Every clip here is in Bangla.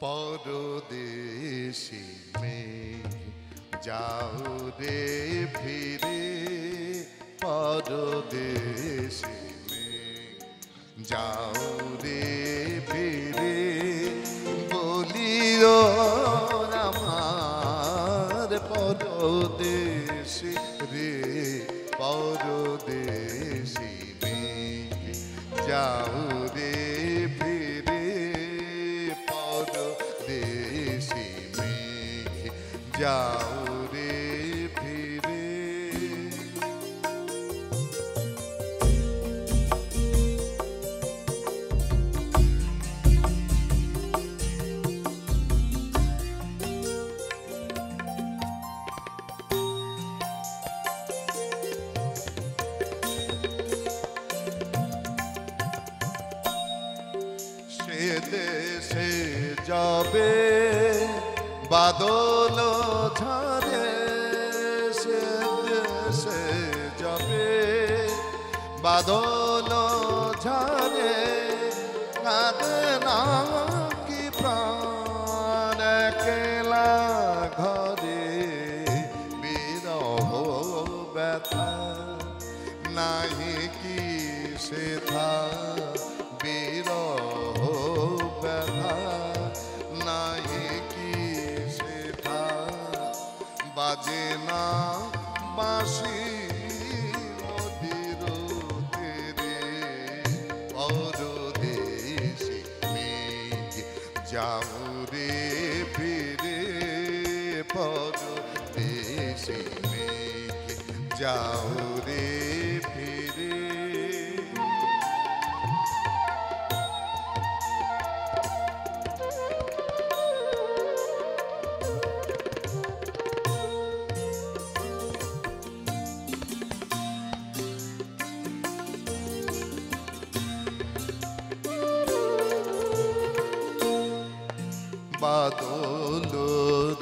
পরদেশি মেঘ যাও রে ফিরে, পরদেশি মেঘ যাও রে ফিরে, বলিও আমার পরদেশি রে, পরদেশি মেঘ যাও রে ফিরে, পরদেশি মেঘ যাও রে ফিরে। সে দেশে যাবে বাদল ঝরে, সে দেশে যাবে বাদল ঝরে, কাঁদে না কি প্রাণ একলা ঘরে, বিরহ ব্যথা নাহি কি সেথা, বিরহ ব্যথা নাহি কি সেথা, বাজে না বাঁশি মধুর তেরে, পরদেশি মেঘ যাও রে ফিরে, পরদেশি মেঘ যাও রে ফিরে। বাদল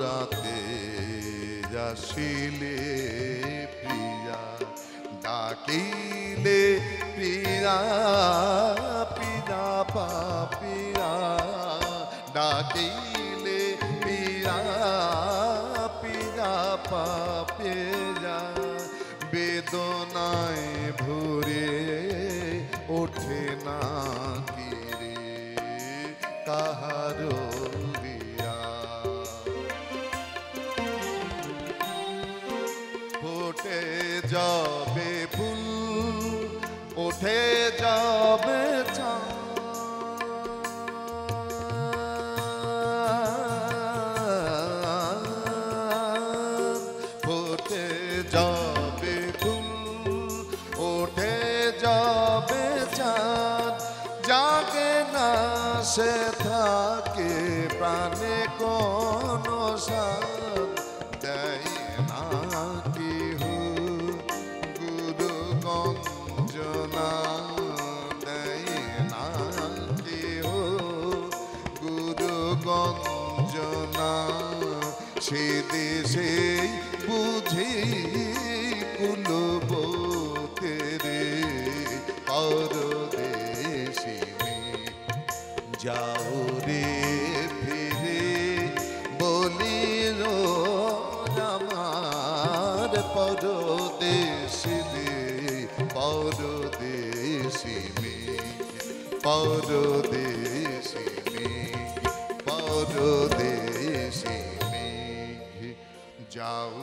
রাতে আসিলে প্রিয়া, ডাকিলে প্রিয়া পিয়া পাপিয়া, ডাকিলে প্রিয়া পিয়া পাপিয়া, বেদনায় ভরে ওঠে না কিরে কাহারো রিয়া, ফুটে যাবে ফুল ওঠে যাবে চাঁদ, ফুটে যাবে ফুল ওঠে যাবে চাঁদ, জাগে না সে থাকে প্রাণে কোন সাথ, দেয় না কেহ গুরু গঞ্জনা, দেয় না কেহ গুরু গঞ্জনা, সে দেশে বুঝি কুলব তেরে, পরদেশি যাও রে ফিরে, বলিল আমার পরদেশি রে, পরদেশি পরদেশি পরদেশি যাও